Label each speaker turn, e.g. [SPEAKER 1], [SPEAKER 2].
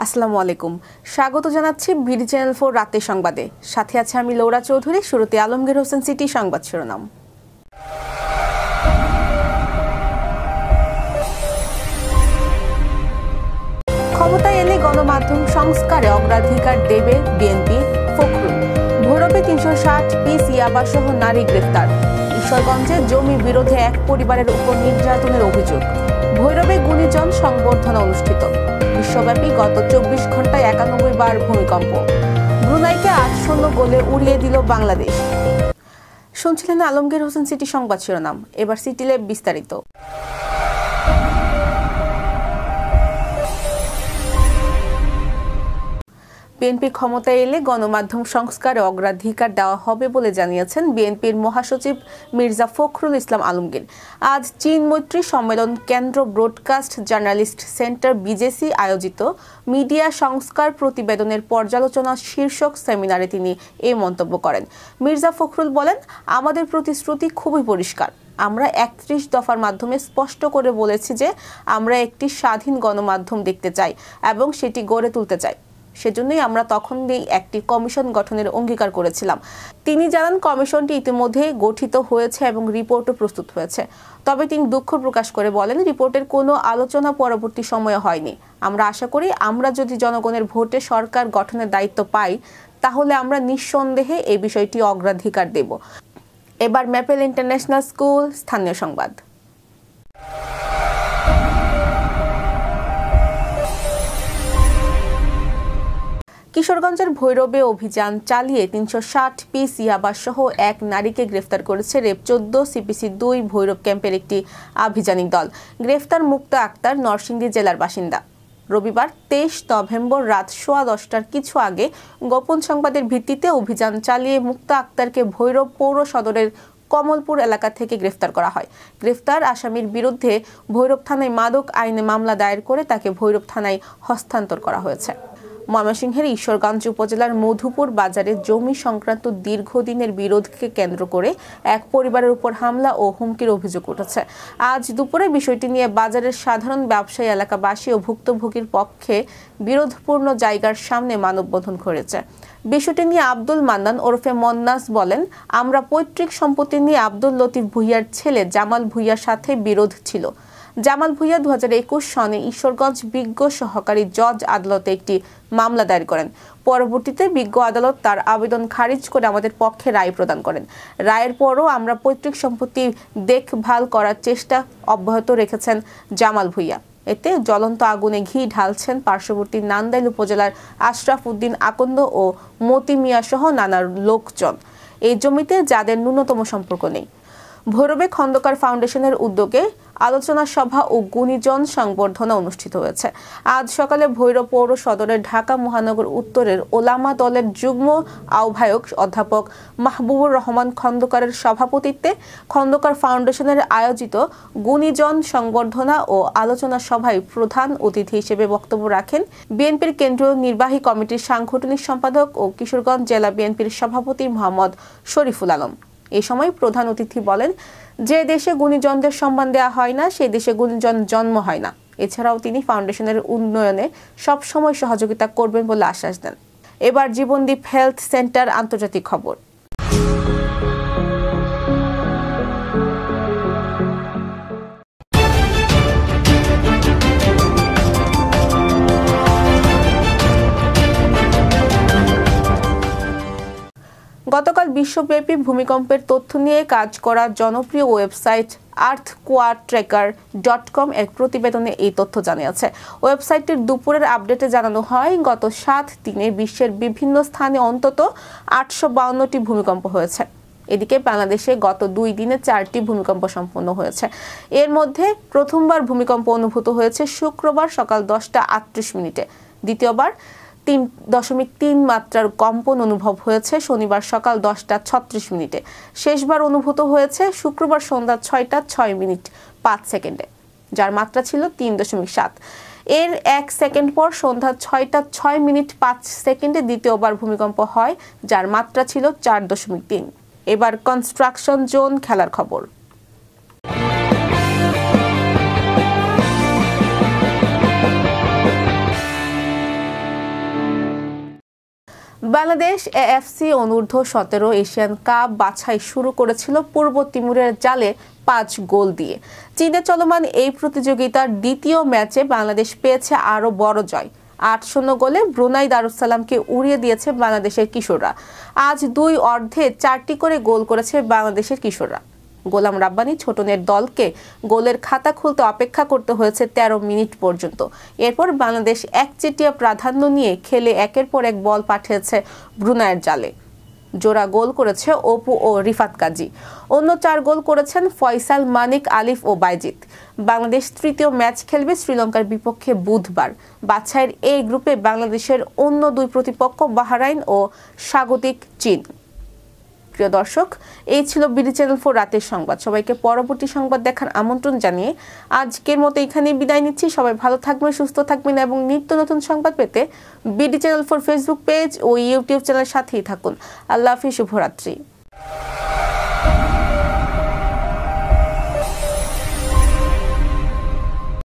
[SPEAKER 1] আসসালামু আলাইকুম, স্বাগত জানাচ্ছি বিডি চ্যানেল 4 রাতের সংবাদে। সাথে আছে আমি লৌরা চৌধুরী। শুরুতে আলমগীর হোসেন সিটি সংবাদ শিরোনাম। ক্ষমতায় এলে গণমাধ্যম সংস্কারে অগ্রাধিকার দেবে বিএনপি, ফখরুল। ভৈরবে ৩৬০ পিস ইয়াবাসহ নারী গ্রেফতার। ঈশ্বরগঞ্জে জমি বিরোধে এক পরিবারের উপর নির্যাতনের অভিযোগ। ভৈরবে গুণীজন সংবর্ধনা অনুষ্ঠিত। বিশ্বব্যাপী গত ২৪ ঘন্টায় ৯১ বার ভূমিকম্প। ব্রুনাইকে ৮-০ গোলে উড়িয়ে দিল বাংলাদেশ। শুনছিলেন আলমগীর হোসেন সিটি সংবাদ শিরোনাম। এবার সিটিলে বিস্তারিত। বিএনপি ক্ষমতায় এলে গণমাধ্যম সংস্কারে অগ্রাধিকার দেওয়া হবে বলে জানিয়েছেন বিএনপির মহাসচিব মির্জা ফখরুল ইসলাম আলমগীর। আজ চীন মৈত্রী সম্মেলন কেন্দ্র ব্রডকাস্ট জার্নালিস্ট সেন্টার বিজেসি আয়োজিত মিডিয়া সংস্কার প্রতিবেদনের পর্যালোচনা শীর্ষক সেমিনারে তিনি এই মন্তব্য করেন। মির্জা ফখরুল বলেন, আমাদের প্রতিশ্রুতি খুবই পরিষ্কার। আমরা ৩১ দফার মাধ্যমে স্পষ্ট করে বলেছি যে আমরা একটি স্বাধীন গণমাধ্যম দেখতে চাই এবং সেটি গড়ে তুলতে চাই। সেজন্যই আমরা তখনই একটি কমিশন গঠনের অঙ্গীকার করেছিলাম। তিনি জানান, কমিশনটি ইতিমধ্যে গঠিত হয়েছে এবং রিপোর্টও প্রস্তুত হয়েছে। তবে তিনি দুঃখ প্রকাশ করে বলেন, রিপোর্টের কোনো আলোচনা পরবর্তী সময়ে হয়নি। আমরা আশা করি আমরা যদি জনগণের ভোটে সরকার গঠনের দায়িত্ব পাই তাহলে আমরা নিঃসন্দেহে এই বিষয়টি অগ্রাধিকার দেব। এবার ম্যাপেল ইন্টারন্যাশনাল স্কুল স্থানীয় সংবাদ। কিশোরগঞ্জের ভৈরবে অভিযান চালিয়ে ৩৬০ পিস ইয়াবাসহ এক নারীকে গ্রেফতার করেছে রেব ১৪ সিপিসি ২ ভৈরব ক্যাম্পের একটি আভিযানিক দল। গ্রেফতার মুক্তা আক্তার নরসিংদী জেলার বাসিন্দা। রবিবার ২৩ নভেম্বর রাত ১০:১০টার কিছু আগে গোপন সংবাদের ভিত্তিতে অভিযান চালিয়ে মুক্তা আক্তারকে ভৈরব পৌর সদরের কমলপুর এলাকা থেকে গ্রেফতার করা হয়। গ্রেফতার আসামির বিরুদ্ধে ভৈরব থানায় মাদক আইনে মামলা দায়ের করে তাকে ভৈরব থানায় হস্তান্তর করা হয়েছে। ময়মনসিংহের ঈশ্বরগঞ্জ উপজেলার মধুপুর বাজারে জমি সংক্রান্ত দীর্ঘদিনের বিরোধকে কেন্দ্র করে এক পরিবারের উপর হামলা ও হুমকির অভিযোগ উঠেছে। আজ দুপুরে বিষয়টি নিয়ে বাজারের সাধারণ ব্যবসায়ী, এলাকাবাসী ও ভুক্তভোগীর পক্ষে বিরোধপূর্ণ জায়গার সামনে মানববন্ধন করেছে। বিষয়টি নিয়ে আব্দুল মান্নান ওরফে মন্নাস বলেন, আমরা পৈতৃক সম্পত্তি নিয়ে আব্দুল লতিফ ভূঁইয়ার ছেলে জামাল ভূঁইয়ার সাথে বিরোধ ছিল। জামাল ভূঁইয়া ২০২১ সনে ঈশ্বরগঞ্জ বিজ্ঞ সহকারী জজ আদালতে একটি মামলা দায়ের করেন। পরবর্তীতে বিজ্ঞ আদালত তার আবেদন খারিজ করে আমাদের পক্ষে রায় প্রদান করেন। রায়ের পরও আমরা পৈতৃক সম্পত্তি দেখভাল করার চেষ্টা অব্যাহত রেখেছেন জামাল ভূঁইয়া। এতে জ্বলন্ত আগুনে ঘি ঢালছেন পার্শ্ববর্তী নান্দাইল উপজেলার আশরাফ উদ্দিন আকন্দ ও মতি মিয়া সহ নানা লোকজন, এই জমিতে যাদের ন্যূনতম সম্পর্ক নেই। ভৈরবে খন্দকার ফাউন্ডেশনের উদ্যোগে আলোচনা সভা ও গুণীজন সংবর্ধনা অনুষ্ঠিত হয়েছে। আজ সকালে ভৈরব পৌর সদরের ঢাকা মহানগর উত্তরের ওলামা দলের যুগ্ম আহ্বায়ক অধ্যাপক মাহবুবুর রহমান খন্দকারের সভাপতিত্বে খন্দকার ফাউন্ডেশনের আয়োজিত গুণীজন সংবর্ধনা ও আলোচনা সভায় প্রধান অতিথি হিসেবে বক্তব্য রাখেন বিএনপির কেন্দ্রীয় নির্বাহী কমিটির সাংগঠনিক সম্পাদক ও কিশোরগঞ্জ জেলা বিএনপির সভাপতি মোহাম্মদ শরীফুল আলম। এ সময় প্রধান অতিথি বলেন, যে দেশে গুণীজনদের সম্মান দেওয়া হয় না সে দেশে গুণীজন জন্ম হয় না। এছাড়াও তিনি ফাউন্ডেশনের উন্নয়নে সবসময় সহযোগিতা করবেন বলে আশ্বাস দেন। এবার জীবনদীপ হেলথ সেন্টার আন্তর্জাতিক খবর। গতকাল বিশ্বব্যাপী ভূমিকম্পের তথ্য নিয়ে কাজ করা জনপ্রিয় ওয়েবসাইট earthquaketracker.com এর প্রতিবেদনে এই তথ্য জানিয়েছে। ওয়েবসাইটটির দুপুরের আপডেটে জানানো হয়, গত ৭ দিনে বিশ্বের বিভিন্ন স্থানে অন্তত ৮৫২টি ভূমিকম্প হয়েছে। এদিকে বাংলাদেশে গত ২ দিনে ৪টি ভূমিকম্প সম্পন্ন হয়েছে। এর মধ্যে প্রথমবার ভূমিকম্প অনুভূত হয়েছে শুক্রবার সকাল ১০:৩৮। দ্বিতীয়বার ৩.৩ মাত্রার কম্পন অনুভব হয়েছে শনিবার সকাল ১০:৩৬। শেষবার অনুভূত হয়েছে শুক্রবার সন্ধ্যা ৬:০৬:৫, যার মাত্রা ছিল ৩.৭। এর ১ সেকেন্ড পর সন্ধ্যা ৬:০৬:৫ দ্বিতীয়বার ভূমিকম্প হয়, যার মাত্রা ছিল ৪.৩। এবার কনস্ট্রাকশন জোন খেলার খবর। বাংলাদেশ এএফসি অনূর্ধ্ব-17 এশিয়ান কাপ বাছাই শুরু করেছিল পূর্ব তিমুরের জালে 5 গোল দিয়ে। চীনে চলমান এই প্রতিযোগিতার দ্বিতীয় ম্যাচে বাংলাদেশ পেয়েছে আরও বড় জয়। 8-0 গোলে ব্রুনাই দারুসালামকে উড়িয়ে দিয়েছে বাংলাদেশের কিশোররা। আজ 2 অর্ধে 4টি করে গোল করেছে বাংলাদেশের কিশোররা। গোলাম রাব্বানী ছোটনের দলকে গোলের খাতা খুলতে অপেক্ষা করতে হয়েছে 13 মিনিট পর্যন্ত। এরপর বাংলাদেশ একচেটিয়া প্রাধান্য নিয়ে খেলে একের পর এক বল পাঠিয়েছে ব্রুনাইয়ের জালে। জোড়া গোল করেছে অপু ও রিফাত কাজী। অন্য 4 গোল করেছেন ফয়সাল, মানিক, আলিফ ও বাইজিত। বাংলাদেশ তৃতীয় ম্যাচ খেলবে শ্রীলঙ্কার বিপক্ষে বুধবার। বাছাইয়ের এই গ্রুপে বাংলাদেশের অন্য 2 প্রতিপক্ষ বাহরাইন ও স্বাগতিক চীন। প্রিয় দর্শক, এই ছিল বিডি চ্যানেল 4 রাতের সংবাদ। সবাইকে পরবর্তী সংবাদ দেখার আমন্ত্রণ জানিয়ে আজকের মতো এখানেই বিদায় নিচ্ছি। সবাই ভালো থাকবেন, সুস্থ থাকবেন এবং নিত্য নতুন সংবাদ পেতে বিডি চ্যানেল 4 ফেসবুক পেজ ও ইউটিউব চ্যানেলের সাথেই থাকুন। আল্লাহ হাফেজ, শুভরাত্রি।